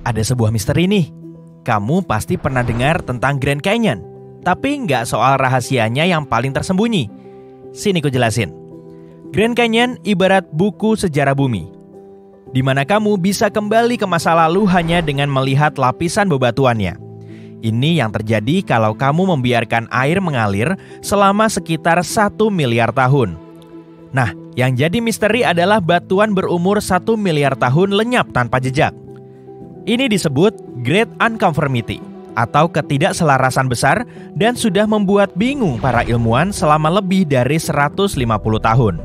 Ada sebuah misteri nih. Kamu pasti pernah dengar tentang Grand Canyon, tapi nggak soal rahasianya yang paling tersembunyi. Sini ku jelasin. Grand Canyon ibarat buku sejarah bumi, di mana kamu bisa kembali ke masa lalu hanya dengan melihat lapisan bebatuannya. Ini yang terjadi kalau kamu membiarkan air mengalir selama sekitar 1 miliar tahun. Nah, yang jadi misteri adalah batuan berumur 1 miliar tahun lenyap tanpa jejak. Ini disebut Great Unconformity atau ketidakselarasan besar dan sudah membuat bingung para ilmuwan selama lebih dari 150 tahun.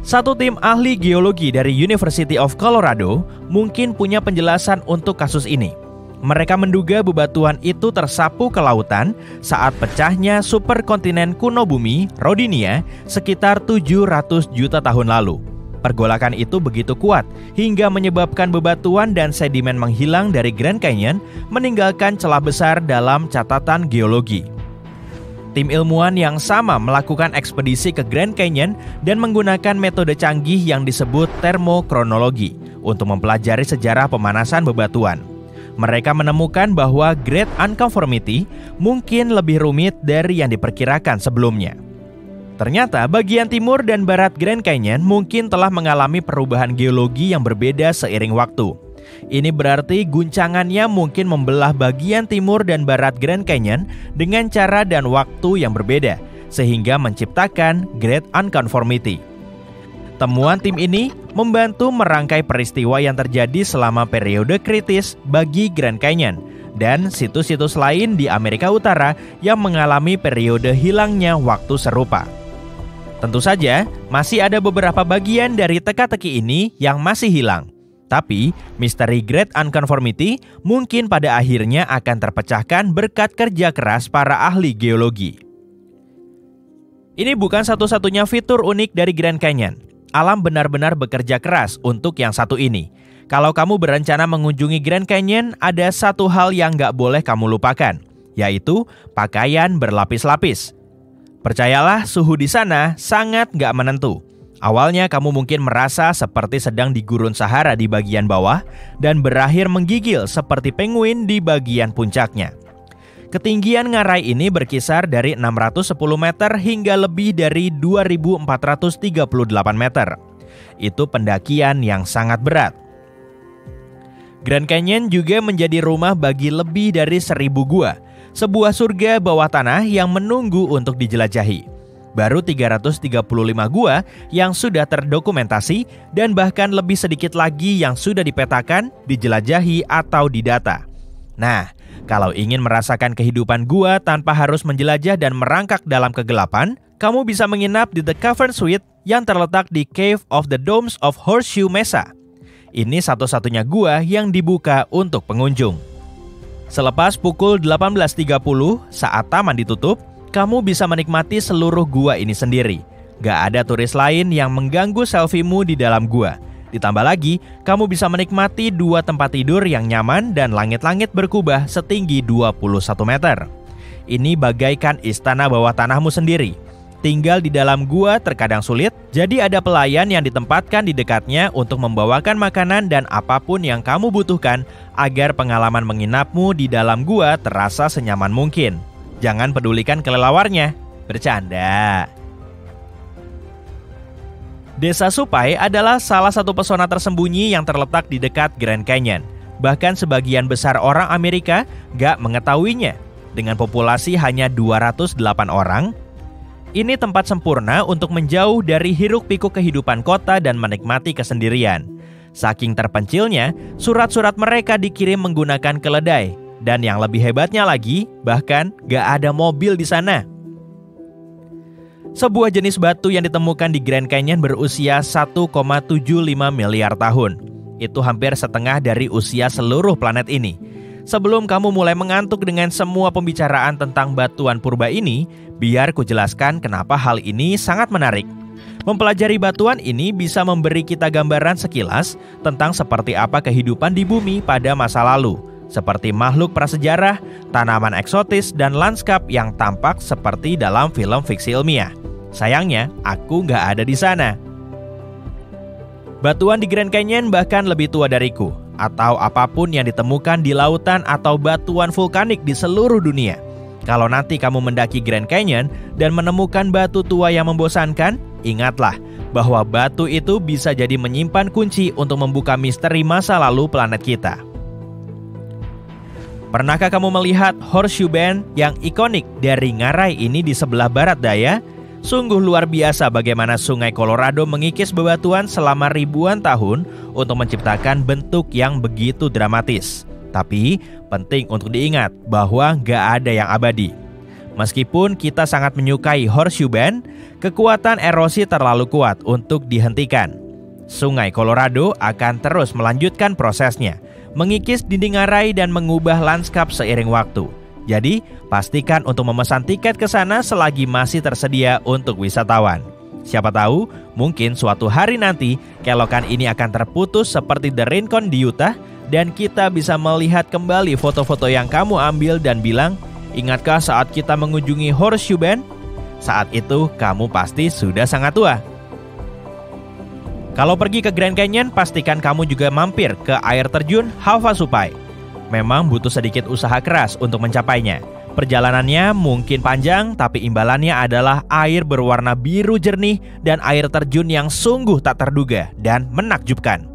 Satu tim ahli geologi dari University of Colorado mungkin punya penjelasan untuk kasus ini. Mereka menduga bebatuan itu tersapu ke lautan saat pecahnya superkontinen kuno bumi, Rodinia, sekitar 700 juta tahun lalu. Pergolakan itu begitu kuat hingga menyebabkan bebatuan dan sedimen menghilang dari Grand Canyon, meninggalkan celah besar dalam catatan geologi. Tim ilmuwan yang sama melakukan ekspedisi ke Grand Canyon dan menggunakan metode canggih yang disebut termokronologi untuk mempelajari sejarah pemanasan bebatuan. Mereka menemukan bahwa Great Unconformity mungkin lebih rumit dari yang diperkirakan sebelumnya. Ternyata bagian timur dan barat Grand Canyon mungkin telah mengalami perubahan geologi yang berbeda seiring waktu. Ini berarti guncangannya mungkin membelah bagian timur dan barat Grand Canyon dengan cara dan waktu yang berbeda, sehingga menciptakan Great Unconformity. Temuan tim ini membantu merangkai peristiwa yang terjadi selama periode kritis bagi Grand Canyon dan situs-situs lain di Amerika Utara yang mengalami periode hilangnya waktu serupa. Tentu saja, masih ada beberapa bagian dari teka-teki ini yang masih hilang. Tapi, misteri Great Unconformity mungkin pada akhirnya akan terpecahkan berkat kerja keras para ahli geologi. Ini bukan satu-satunya fitur unik dari Grand Canyon. Alam benar-benar bekerja keras untuk yang satu ini. Kalau kamu berencana mengunjungi Grand Canyon, ada satu hal yang nggak boleh kamu lupakan, yaitu pakaian berlapis-lapis. Percayalah, suhu di sana sangat nggak menentu. Awalnya kamu mungkin merasa seperti sedang di gurun Sahara di bagian bawah dan berakhir menggigil seperti penguin di bagian puncaknya. Ketinggian ngarai ini berkisar dari 610 meter hingga lebih dari 2.438 meter. Itu pendakian yang sangat berat. Grand Canyon juga menjadi rumah bagi lebih dari 1.000 gua, sebuah surga bawah tanah yang menunggu untuk dijelajahi. Baru 335 gua yang sudah terdokumentasi dan bahkan lebih sedikit lagi yang sudah dipetakan, dijelajahi atau didata. Nah, kalau ingin merasakan kehidupan gua tanpa harus menjelajah dan merangkak dalam kegelapan, kamu bisa menginap di The Cavern Suite yang terletak di Cave of the Domes of Horseshoe Mesa. Ini satu-satunya gua yang dibuka untuk pengunjung. Selepas pukul 18.30 saat taman ditutup, kamu bisa menikmati seluruh gua ini sendiri. Gak ada turis lain yang mengganggu selfiemu di dalam gua. Ditambah lagi, kamu bisa menikmati 2 tempat tidur yang nyaman dan langit-langit berkubah setinggi 21 meter. Ini bagaikan istana bawah tanahmu sendiri. Tinggal di dalam gua terkadang sulit, jadi ada pelayan yang ditempatkan di dekatnya untuk membawakan makanan dan apapun yang kamu butuhkan agar pengalaman menginapmu di dalam gua terasa senyaman mungkin. Jangan pedulikan kelelawarnya, bercanda. Desa Supai adalah salah satu pesona tersembunyi yang terletak di dekat Grand Canyon. Bahkan sebagian besar orang Amerika gak mengetahuinya. Dengan populasi hanya 208 orang, ini tempat sempurna untuk menjauh dari hiruk-pikuk kehidupan kota dan menikmati kesendirian. Saking terpencilnya, surat-surat mereka dikirim menggunakan keledai. Dan yang lebih hebatnya lagi, bahkan gak ada mobil di sana. Sebuah jenis batu yang ditemukan di Grand Canyon berusia 1,75 miliar tahun. Itu hampir setengah dari usia seluruh planet ini. Sebelum kamu mulai mengantuk dengan semua pembicaraan tentang batuan purba ini, biar ku jelaskan kenapa hal ini sangat menarik. Mempelajari batuan ini bisa memberi kita gambaran sekilas tentang seperti apa kehidupan di bumi pada masa lalu, seperti makhluk prasejarah, tanaman eksotis, dan lanskap yang tampak seperti dalam film fiksi ilmiah. Sayangnya, aku nggak ada di sana. Batuan di Grand Canyon bahkan lebih tua dariku. atau apapun yang ditemukan di lautan atau batuan vulkanik di seluruh dunia. Kalau nanti kamu mendaki Grand Canyon dan menemukan batu tua yang membosankan, ingatlah bahwa batu itu bisa jadi menyimpan kunci untuk membuka misteri masa lalu planet kita. Pernahkah kamu melihat Horseshoe Bend yang ikonik dari ngarai ini di sebelah barat daya? Sungguh luar biasa bagaimana Sungai Colorado mengikis bebatuan selama ribuan tahun untuk menciptakan bentuk yang begitu dramatis. Tapi penting untuk diingat bahwa nggak ada yang abadi. Meskipun kita sangat menyukai Horseshoe Bend, kekuatan erosi terlalu kuat untuk dihentikan. Sungai Colorado akan terus melanjutkan prosesnya, mengikis dinding ngarai dan mengubah lanskap seiring waktu. Jadi, pastikan untuk memesan tiket ke sana selagi masih tersedia untuk wisatawan. Siapa tahu, mungkin suatu hari nanti kelokan ini akan terputus seperti The Rincon di Utah dan kita bisa melihat kembali foto-foto yang kamu ambil dan bilang, "Ingatkah saat kita mengunjungi Horseshoe Bend?" Saat itu kamu pasti sudah sangat tua. Kalau pergi ke Grand Canyon, pastikan kamu juga mampir ke air terjun Havasupai. Memang butuh sedikit usaha keras untuk mencapainya. Perjalanannya mungkin panjang, tapi imbalannya adalah air berwarna biru jernih dan air terjun yang sungguh tak terduga dan menakjubkan.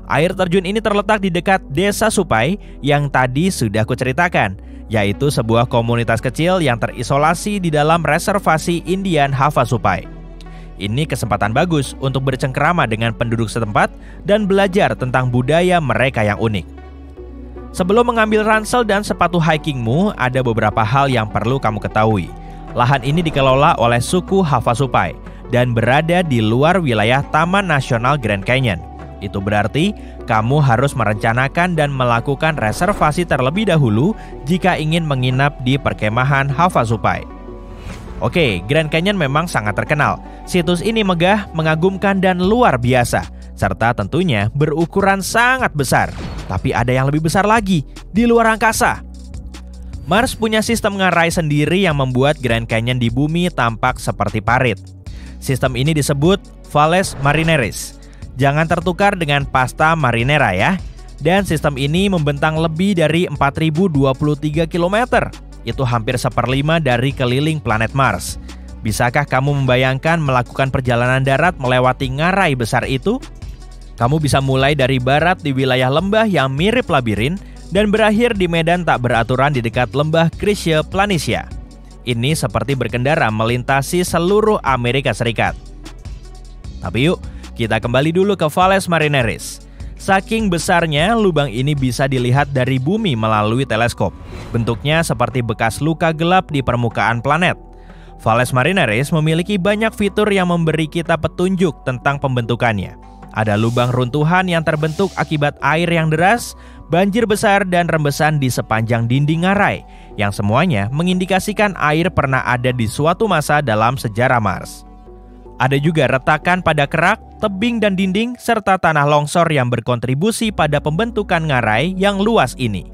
Air terjun ini terletak di dekat Desa Supai yang tadi sudah kuceritakan, yaitu sebuah komunitas kecil yang terisolasi di dalam reservasi Indian Havasupai. Ini kesempatan bagus untuk bercengkerama dengan penduduk setempat dan belajar tentang budaya mereka yang unik. Sebelum mengambil ransel dan sepatu hikingmu, ada beberapa hal yang perlu kamu ketahui. Lahan ini dikelola oleh suku Havasupai dan berada di luar wilayah Taman Nasional Grand Canyon. Itu berarti kamu harus merencanakan dan melakukan reservasi terlebih dahulu jika ingin menginap di perkemahan Havasupai. Oke, Grand Canyon memang sangat terkenal. Situs ini megah, mengagumkan, dan luar biasa, serta tentunya berukuran sangat besar. Tapi ada yang lebih besar lagi, di luar angkasa. Mars punya sistem ngarai sendiri yang membuat Grand Canyon di bumi tampak seperti parit. Sistem ini disebut Valles Marineris. Jangan tertukar dengan Pasta Marinera ya. Dan sistem ini membentang lebih dari 4023 km. Itu hampir 1/5 dari keliling planet Mars. Bisakah kamu membayangkan melakukan perjalanan darat melewati ngarai besar itu? Kamu bisa mulai dari barat di wilayah lembah yang mirip labirin dan berakhir di medan tak beraturan di dekat lembah Crisier Planitia. Ini seperti berkendara melintasi seluruh Amerika Serikat. Tapi yuk, kita kembali dulu ke Valles Marineris. Saking besarnya, lubang ini bisa dilihat dari bumi melalui teleskop. Bentuknya seperti bekas luka gelap di permukaan planet. Valles Marineris memiliki banyak fitur yang memberi kita petunjuk tentang pembentukannya. Ada lubang runtuhan yang terbentuk akibat air yang deras, banjir besar, dan rembesan di sepanjang dinding ngarai, yang semuanya mengindikasikan air pernah ada di suatu masa dalam sejarah Mars. Ada juga retakan pada kerak, tebing, dan dinding, serta tanah longsor yang berkontribusi pada pembentukan ngarai yang luas ini.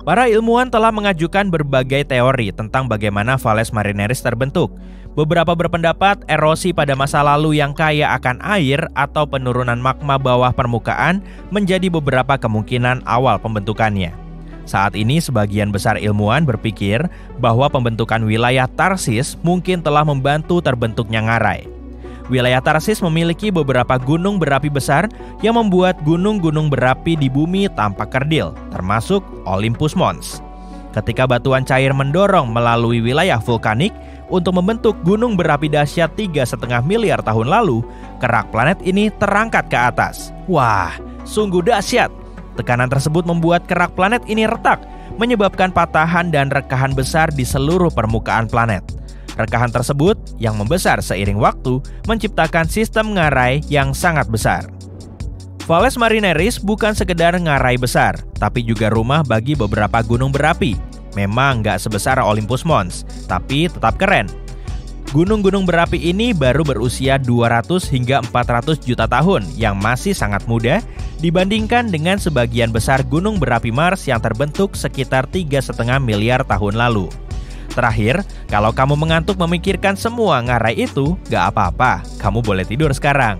Para ilmuwan telah mengajukan berbagai teori tentang bagaimana Valles Marineris terbentuk. Beberapa berpendapat erosi pada masa lalu yang kaya akan air atau penurunan magma bawah permukaan menjadi beberapa kemungkinan awal pembentukannya. Saat ini sebagian besar ilmuwan berpikir bahwa pembentukan wilayah Tarsis mungkin telah membantu terbentuknya ngarai. Wilayah Tarsis memiliki beberapa gunung berapi besar yang membuat gunung-gunung berapi di bumi tampak kerdil, termasuk Olympus Mons. Ketika batuan cair mendorong melalui wilayah vulkanik untuk membentuk gunung berapi dahsyat 3,5 miliar tahun lalu, kerak planet ini terangkat ke atas. Wah, sungguh dahsyat. Tekanan tersebut membuat kerak planet ini retak, menyebabkan patahan dan rekahan besar di seluruh permukaan planet. Rekahan tersebut yang membesar seiring waktu menciptakan sistem ngarai yang sangat besar. Valles Marineris bukan sekedar ngarai besar, tapi juga rumah bagi beberapa gunung berapi. Memang nggak sebesar Olympus Mons, tapi tetap keren. Gunung-gunung berapi ini baru berusia 200 hingga 400 juta tahun yang masih sangat muda dibandingkan dengan sebagian besar gunung berapi Mars yang terbentuk sekitar 3,5 miliar tahun lalu. Terakhir, kalau kamu mengantuk memikirkan semua ngarai itu, gak apa-apa, kamu boleh tidur sekarang.